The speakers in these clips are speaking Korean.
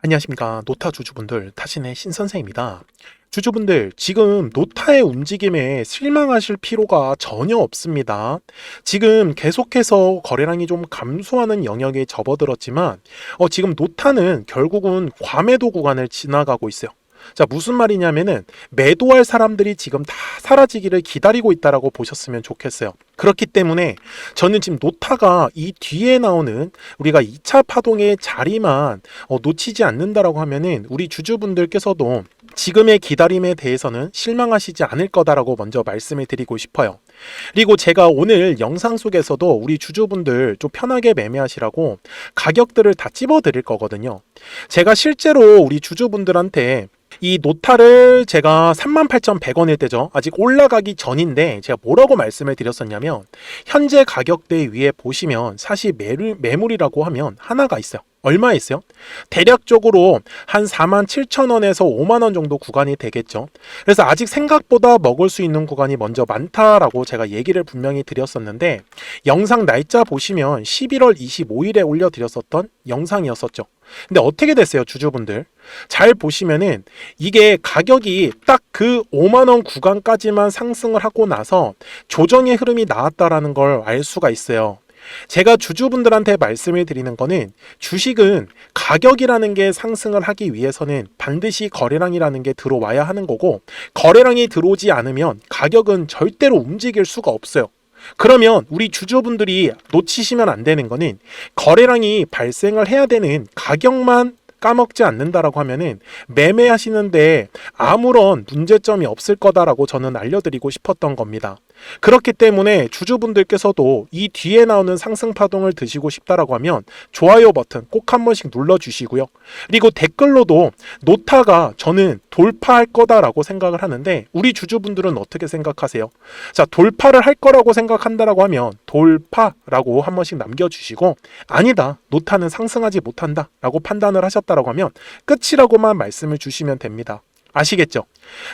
안녕하십니까. 노타 주주분들, 타신의 신선생입니다. 주주분들, 지금 노타의 움직임에 실망하실 필요가 전혀 없습니다. 지금 계속해서 거래량이 좀 감소하는 영역에 접어들었지만 지금 노타는 결국은 과매도 구간을 지나가고 있어요. 자, 무슨 말이냐면은 매도할 사람들이 지금 다 사라지기를 기다리고 있다라고 보셨으면 좋겠어요. 그렇기 때문에 저는 지금 노타가 이 뒤에 나오는 우리가 2차 파동의 자리만 놓치지 않는다라고 하면은 우리 주주분들께서도 지금의 기다림에 대해서는 실망하시지 않을 거다라고 먼저 말씀을 드리고 싶어요. 그리고 제가 오늘 영상 속에서도 우리 주주분들 좀 편하게 매매하시라고 가격들을 다 찝어 드릴 거거든요. 제가 실제로 우리 주주분들한테 이 노타를 제가 38,100원일 때죠. 아직 올라가기 전인데 제가 뭐라고 말씀을 드렸었냐면 현재 가격대 위에 보시면 사실 매물이라고 하면 하나가 있어요. 얼마 있어요? 대략적으로 한 47,000원에서 5만원 정도 구간이 되겠죠. 그래서 아직 생각보다 먹을 수 있는 구간이 먼저 많다라고 제가 얘기를 분명히 드렸었는데 영상 날짜 보시면 11월 25일에 올려드렸었던 영상이었었죠. 근데 어떻게 됐어요, 주주분들? 잘 보시면은 이게 가격이 딱 그 5만원 구간까지만 상승을 하고 나서 조정의 흐름이 나왔다라는 걸 알 수가 있어요. 제가 주주분들한테 말씀을 드리는 거는 주식은 가격이라는 게 상승을 하기 위해서는 반드시 거래량이라는 게 들어와야 하는 거고, 거래량이 들어오지 않으면 가격은 절대로 움직일 수가 없어요. 그러면 우리 주주분들이 놓치시면 안 되는 거는 거래량이 발생을 해야 되는 가격만 까먹지 않는다라고 하면은 매매하시는데 아무런 문제점이 없을 거다라고 저는 알려드리고 싶었던 겁니다. 그렇기 때문에 주주분들께서도 이 뒤에 나오는 상승 파동을 드시고 싶다라고 하면 좋아요 버튼 꼭 한 번씩 눌러주시고요. 그리고 댓글로도 노타가 저는 돌파할 거다라고 생각을 하는데 우리 주주분들은 어떻게 생각하세요? 자, 돌파를 할 거라고 생각한다라고 하면 돌파라고 한 번씩 남겨주시고, 아니다, 노타는 상승하지 못한다 라고 판단을 하셨다라고 하면 끝이라고만 말씀을 주시면 됩니다. 아시겠죠?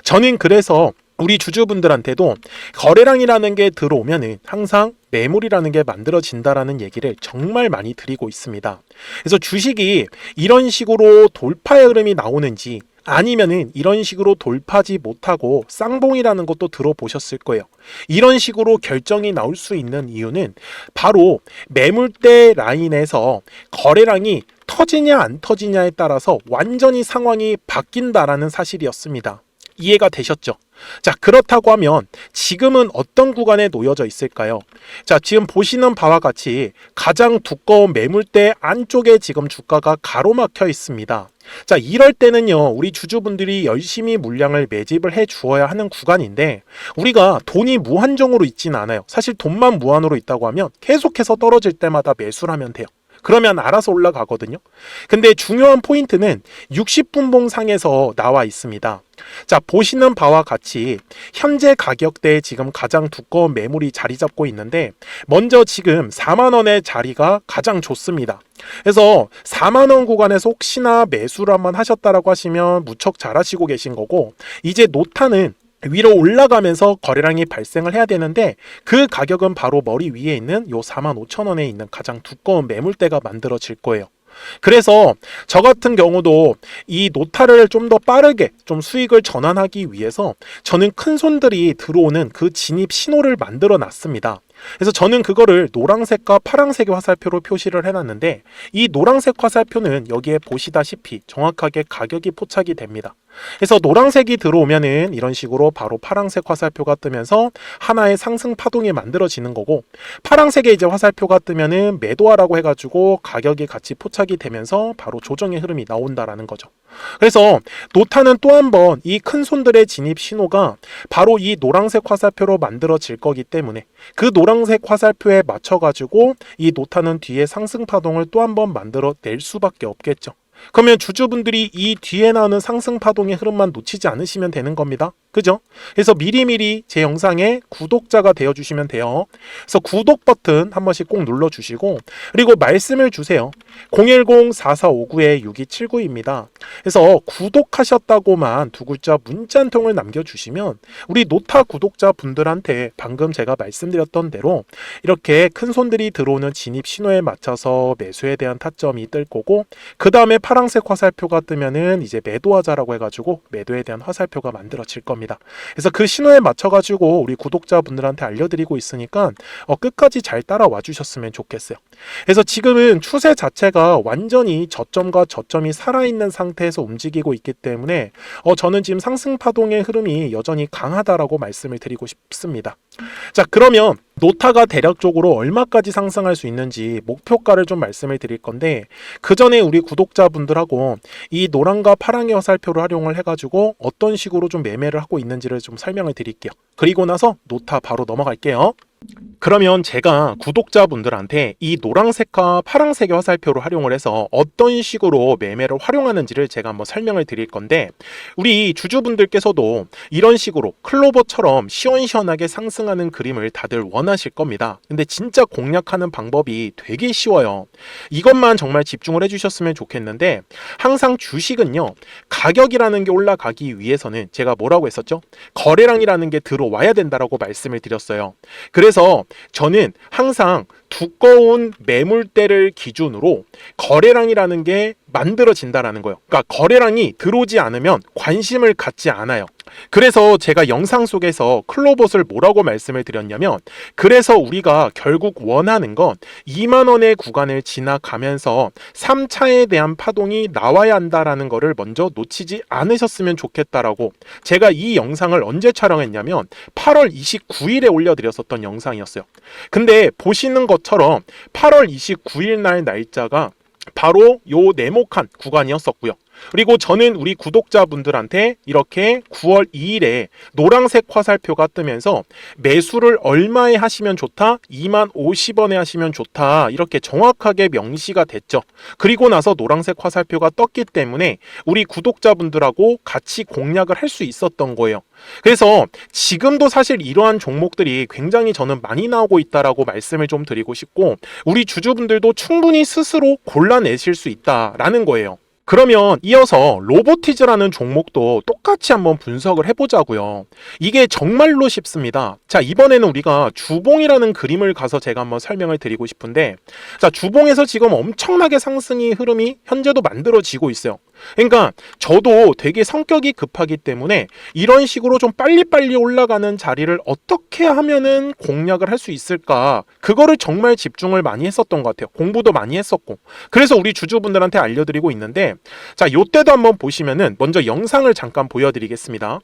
저는 그래서 우리 주주분들한테도 거래량이라는 게 들어오면은 항상 매물이라는 게 만들어진다라는 얘기를 정말 많이 드리고 있습니다. 그래서 주식이 이런 식으로 돌파의 흐름이 나오는지 아니면은 이런 식으로 돌파하지 못하고 쌍봉이라는 것도 들어보셨을 거예요. 이런 식으로 결정이 나올 수 있는 이유는 바로 매물대 라인에서 거래량이 터지냐 안 터지냐에 따라서 완전히 상황이 바뀐다라는 사실이었습니다. 이해가 되셨죠? 자, 그렇다고 하면 지금은 어떤 구간에 놓여져 있을까요? 자, 지금 보시는 바와 같이 가장 두꺼운 매물대 안쪽에 지금 주가가 가로막혀 있습니다. 자, 이럴 때는요, 우리 주주분들이 열심히 물량을 매집을 해 주어야 하는 구간인데 우리가 돈이 무한정으로 있지는 않아요. 사실 돈만 무한으로 있다고 하면 계속해서 떨어질 때마다 매수를 하면 돼요. 그러면 알아서 올라가거든요. 근데 중요한 포인트는 60분봉 상에서 나와 있습니다. 자, 보시는 바와 같이 현재 가격대에 지금 가장 두꺼운 매물이 자리 잡고 있는데 먼저 지금 4만원의 자리가 가장 좋습니다. 그래서 4만원 구간에서 혹시나 매수를 한번 하셨다라고 하시면 무척 잘하시고 계신 거고, 이제 노타는 위로 올라가면서 거래량이 발생을 해야 되는데 그 가격은 바로 머리 위에 있는 요 45,000원에 있는 가장 두꺼운 매물대가 만들어질 거예요. 그래서 저 같은 경우도 이 노타를 좀 더 빠르게 좀 수익을 전환하기 위해서 저는 큰 손들이 들어오는 그 진입 신호를 만들어 놨습니다. 그래서 저는 그거를 노란색과 파란색의 화살표로 표시를 해놨는데 이 노란색 화살표는 여기에 보시다시피 정확하게 가격이 포착이 됩니다. 그래서 노란색이 들어오면은 이런 식으로 바로 파란색 화살표가 뜨면서 하나의 상승 파동이 만들어지는 거고, 파란색의 이제 화살표가 뜨면은 매도하라고 해가지고 가격이 같이 포착이 되면서 바로 조정의 흐름이 나온다라는 거죠. 그래서 노타는 또 한 번 이 큰 손들의 진입 신호가 바로 이 노란색 화살표로 만들어질 거기 때문에 그 노란색 화살표에 맞춰가지고 이 노타는 뒤에 상승 파동을 또 한 번 만들어 낼 수밖에 없겠죠. 그러면 주주분들이 이 뒤에 나오는 상승 파동의 흐름만 놓치지 않으시면 되는 겁니다. 그죠? 그래서 미리미리 제 영상에 구독자가 되어주시면 돼요. 그래서 구독 버튼 한 번씩 꼭 눌러주시고, 그리고 말씀을 주세요. 010-4459-6279입니다. 그래서 구독하셨다고만 두 글자 문자 한 통을 남겨주시면 우리 노타 구독자 분들한테 방금 제가 말씀드렸던 대로 이렇게 큰 손들이 들어오는 진입 신호에 맞춰서 매수에 대한 타점이 뜰 거고, 그 다음에 파란색 화살표가 뜨면은 이제 매도하자라고 해가지고 매도에 대한 화살표가 만들어질 겁니다. 그래서 그 신호에 맞춰가지고 우리 구독자분들한테 알려드리고 있으니까 끝까지 잘 따라와 주셨으면 좋겠어요. 그래서 지금은 추세 자체가 완전히 저점과 저점이 살아있는 상태에서 움직이고 있기 때문에 저는 지금 상승 파동의 흐름이 여전히 강하다라고 말씀을 드리고 싶습니다. 자, 그러면 노타가 대략적으로 얼마까지 상승할 수 있는지 목표가를 좀 말씀을 드릴 건데, 그 전에 우리 구독자분들하고 이 노랑과 파랑의 화살표를 활용을 해가지고 어떤 식으로 좀 매매를 하고 있는지를 좀 설명을 드릴게요. 그리고 나서 노타 바로 넘어갈게요. 그러면 제가 구독자분들한테 이 노란색과 파란색의 화살표를 활용을 해서 어떤 식으로 매매를 활용하는지를 제가 한번 설명을 드릴 건데, 우리 주주분들께서도 이런 식으로 클로버처럼 시원시원하게 상승하는 그림을 다들 원하실 겁니다. 근데 진짜 공략하는 방법이 되게 쉬워요. 이것만 정말 집중을 해주셨으면 좋겠는데, 항상 주식은요, 가격이라는 게 올라가기 위해서는 제가 뭐라고 했었죠? 거래량이라는 게 들어와야 된다라고 말씀을 드렸어요. 그래서 저는 항상 두꺼운 매물대를 기준으로 거래량이라는 게 만들어진다라는 거예요. 그러니까 거래량이 들어오지 않으면 관심을 갖지 않아요. 그래서 제가 영상 속에서 클로봇을 뭐라고 말씀을 드렸냐면, 그래서 우리가 결국 원하는 건 2만 원의 구간을 지나가면서 3차에 대한 파동이 나와야 한다라는 거를 먼저 놓치지 않으셨으면 좋겠다라고, 제가 이 영상을 언제 촬영했냐면 8월 29일에 올려드렸었던 영상이었어요. 근데 보시는 것처럼 8월 29일 날 날짜가 바로 요 네모칸 구간이었었고요. 그리고 저는 우리 구독자분들한테 이렇게 9월 2일에 노란색 화살표가 뜨면서 매수를 얼마에 하시면 좋다? 2만 50원에 하시면 좋다. 이렇게 정확하게 명시가 됐죠. 그리고 나서 노란색 화살표가 떴기 때문에 우리 구독자분들하고 같이 공략을 할 수 있었던 거예요. 그래서 지금도 사실 이러한 종목들이 굉장히 저는 많이 나오고 있다라고 말씀을 좀 드리고 싶고, 우리 주주분들도 충분히 스스로 골라내실 수 있다라는 거예요. 그러면 이어서 로보티즈라는 종목도 똑같이 한번 분석을 해보자고요. 이게 정말로 쉽습니다. 자, 이번에는 우리가 주봉이라는 그림을 가서 제가 한번 설명을 드리고 싶은데, 자, 주봉에서 지금 엄청나게 상승이 흐름이 현재도 만들어지고 있어요. 그러니까 저도 되게 성격이 급하기 때문에 이런 식으로 좀 빨리빨리 올라가는 자리를 어떻게 하면은 공략을 할 수 있을까, 그거를 정말 집중을 많이 했었던 것 같아요. 공부도 많이 했었고. 그래서 우리 주주분들한테 알려드리고 있는데, 자, 요때도 한번 보시면은 먼저 영상을 잠깐 보여드리겠습니다.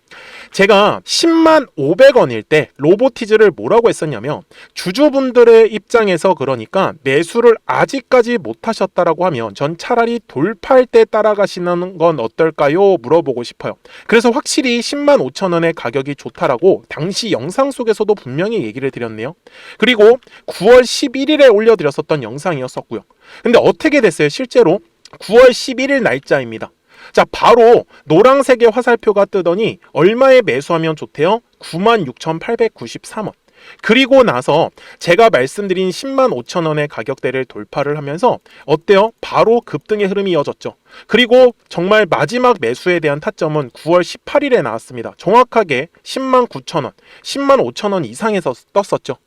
제가 10만 500원일 때 로보티즈를 뭐라고 했었냐면, 주주분들의 입장에서 그러니까 매수를 아직까지 못 하셨다라고 하면 전 차라리 돌파할 때 따라가시는 건 어떨까요? 물어보고 싶어요. 그래서 확실히 10만 5천 원의 가격이 좋다라고 당시 영상 속에서도 분명히 얘기를 드렸네요. 그리고 9월 11일에 올려드렸었던 영상이었었고요. 근데 어떻게 됐어요? 실제로 9월 11일 날짜입니다. 자, 바로 노란색의 화살표가 뜨더니 얼마에 매수하면 좋대요? 96,893원. 그리고 나서 제가 말씀드린 10만 5천 원의 가격대를 돌파를 하면서 어때요? 바로 급등의 흐름이 이어졌죠. 그리고 정말 마지막 매수에 대한 타점은 9월 18일에 나왔습니다. 정확하게 10만 9천 원, 10만 5천 원 이상에서 떴었죠.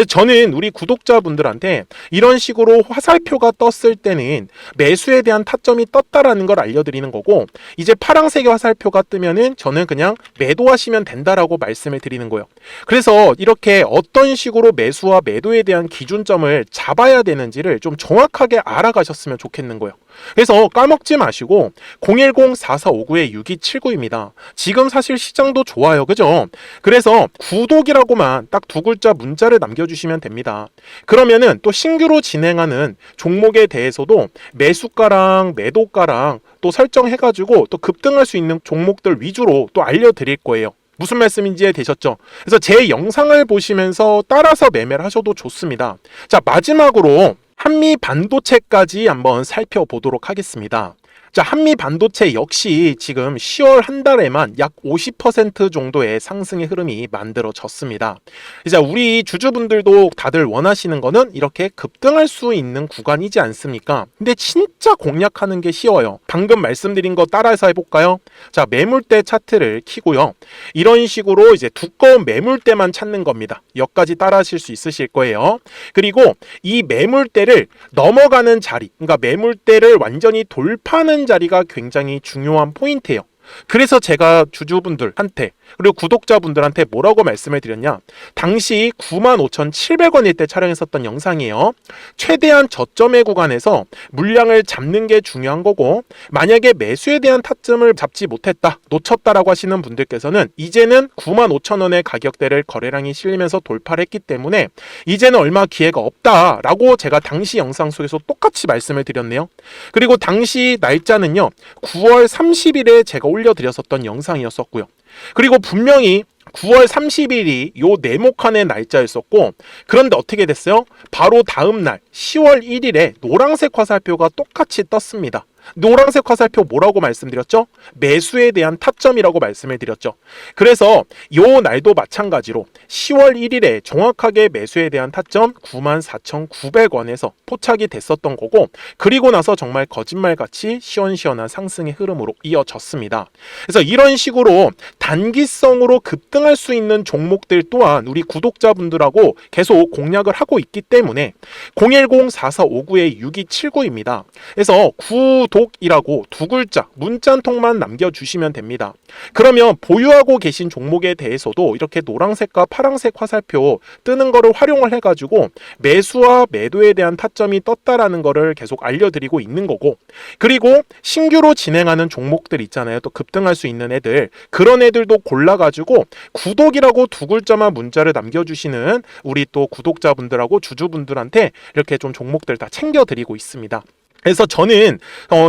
저는 우리 구독자분들한테 이런 식으로 화살표가 떴을 때는 매수에 대한 타점이 떴다라는 걸 알려드리는 거고, 이제 파란색의 화살표가 뜨면은 저는 그냥 매도하시면 된다라고 말씀을 드리는 거예요. 그래서 이렇게 어떤 식으로 매수와 매도에 대한 기준점을 잡아야 되는지를 좀 정확하게 알아가셨으면 좋겠는 거예요. 그래서 까먹지 마시고 010-4459-6279입니다. 지금 사실 시장도 좋아요, 그죠? 그래서 구독이라고만 딱 두 글자 문자를 남겨주시면 됩니다. 그러면은 또 신규로 진행하는 종목에 대해서도 매수가랑 매도가랑 또 설정해가지고 또 급등할 수 있는 종목들 위주로 또 알려드릴 거예요. 무슨 말씀인지 이해되셨죠? 그래서 제 영상을 보시면서 따라서 매매를 하셔도 좋습니다. 자, 마지막으로 한미 반도체까지 한번 살펴보도록 하겠습니다. 자, 한미 반도체 역시 지금 10월 한 달에만 약 50% 정도의 상승의 흐름이 만들어졌습니다. 이제 우리 주주분들도 다들 원하시는 거는 이렇게 급등할 수 있는 구간이지 않습니까? 근데 진짜 공략하는 게 쉬워요. 방금 말씀드린 거 따라해서 해볼까요? 자, 매물대 차트를 키고요. 이런 식으로 이제 두꺼운 매물대만 찾는 겁니다. 여기까지 따라하실 수 있으실 거예요. 그리고 이 매물대를 넘어가는 자리, 그러니까 매물대를 완전히 돌파하는 자리가 굉장히 중요한 포인트예요. 그래서 제가 주주분들한테 그리고 구독자분들한테 뭐라고 말씀을 드렸냐, 당시 95,700원일 때 촬영했었던 영상이에요. 최대한 저점의 구간에서 물량을 잡는 게 중요한 거고, 만약에 매수에 대한 타점을 잡지 못했다, 놓쳤다라고 하시는 분들께서는 이제는 95,000원의 가격대를 거래량이 실리면서 돌파를 했기 때문에 이제는 얼마 기회가 없다라고 제가 당시 영상 속에서 똑같이 말씀을 드렸네요. 그리고 당시 날짜는요, 9월 30일에 제가 올려드렸었던 영상이었었고요. 그리고 분명히 9월 30일이 요 네모칸의 날짜였었고, 그런데 어떻게 됐어요? 바로 다음 날 10월 1일에 노란색 화살표가 똑같이 떴습니다. 노란색 화살표 뭐라고 말씀드렸죠? 매수에 대한 타점이라고 말씀을 드렸죠. 그래서 요 날도 마찬가지로 10월 1일에 정확하게 매수에 대한 타점 94,900원에서 포착이 됐었던 거고, 그리고 나서 정말 거짓말같이 시원시원한 상승의 흐름으로 이어졌습니다. 그래서 이런 식으로 단기성으로 급등할 수 있는 종목들 또한 우리 구독자분들하고 계속 공략을 하고 있기 때문에 010-4459-6279입니다. 그래서 구독이라고 두 글자 문자 한 통만 남겨주시면 됩니다. 그러면 보유하고 계신 종목에 대해서도 이렇게 노란색과 파란색 화살표 뜨는 거를 활용을 해가지고 매수와 매도에 대한 타점이 떴다라는 거를 계속 알려드리고 있는 거고, 그리고 신규로 진행하는 종목들 있잖아요. 또 급등할 수 있는 애들, 그런 애들도 골라가지고 구독이라고 두 글자만 문자를 남겨주시는 우리 또 구독자분들하고 주주분들한테 이렇게 좀 종목들 다 챙겨드리고 있습니다. 그래서 저는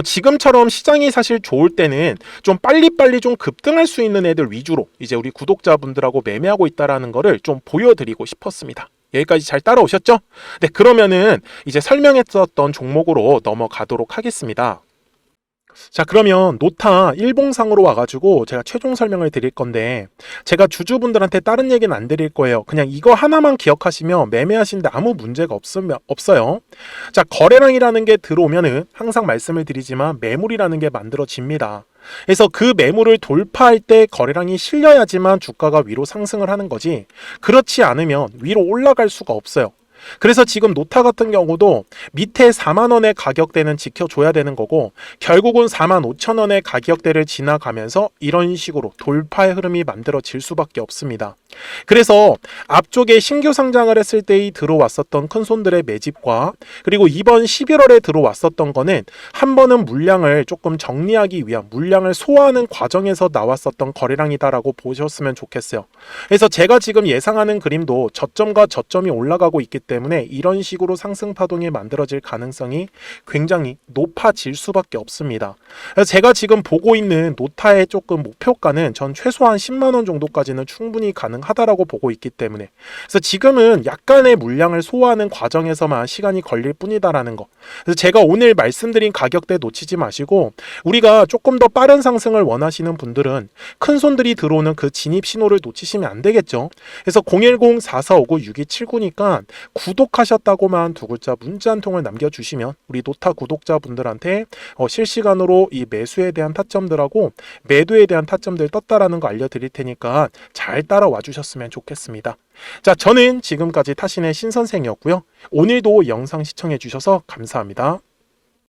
지금처럼 시장이 사실 좋을 때는 좀 빨리빨리 좀 급등할 수 있는 애들 위주로 이제 우리 구독자분들하고 매매하고 있다라는 거를 좀 보여드리고 싶었습니다. 여기까지 잘 따라오셨죠? 네, 그러면은 이제 설명했었던 종목으로 넘어가도록 하겠습니다. 자, 그러면 노타 일봉상으로 와가지고 제가 최종 설명을 드릴 건데, 제가 주주분들한테 다른 얘기는 안 드릴 거예요. 그냥 이거 하나만 기억하시면 매매하시는데 아무 문제가 없어요. 자, 거래량이라는 게 들어오면은 항상 말씀을 드리지만 매물이라는 게 만들어집니다. 그래서 그 매물을 돌파할 때 거래량이 실려야지만 주가가 위로 상승을 하는 거지, 그렇지 않으면 위로 올라갈 수가 없어요. 그래서 지금 노타 같은 경우도 밑에 4만원의 가격대는 지켜줘야 되는 거고, 결국은 45,000원의 가격대를 지나가면서 이런 식으로 돌파의 흐름이 만들어질 수밖에 없습니다. 그래서 앞쪽에 신규 상장을 했을 때 들어왔었던 큰손들의 매집과, 그리고 이번 11월에 들어왔었던 거는 한 번은 물량을 조금 정리하기 위한, 물량을 소화하는 과정에서 나왔었던 거래량이다라고 보셨으면 좋겠어요. 그래서 제가 지금 예상하는 그림도 저점과 저점이 올라가고 있기 때문에 이런 식으로 상승 파동이 만들어질 가능성이 굉장히 높아질 수밖에 없습니다. 그래서 제가 지금 보고 있는 노타의 조금 목표가는 전 최소한 10만원 정도까지는 충분히 가능하다라고 보고 있기 때문에, 그래서 지금은 약간의 물량을 소화하는 과정에서만 시간이 걸릴 뿐이다라는 거. 그래서 제가 오늘 말씀드린 가격대 놓치지 마시고, 우리가 조금 더 빠른 상승을 원하시는 분들은 큰 손들이 들어오는 그 진입 신호를 놓치시면 안 되겠죠. 그래서 010-4459-6279니까 구독하셨다고만 두 글자 문자 한 통을 남겨주시면 우리 노타 구독자분들한테 실시간으로 이 매수에 대한 타점들하고 매도에 대한 타점들 떴다라는 거 알려드릴 테니까 잘 따라와 주셨으면 좋겠습니다. 자, 저는 지금까지 타신의 신선생이었고요. 오늘도 영상 시청해 주셔서 감사합니다.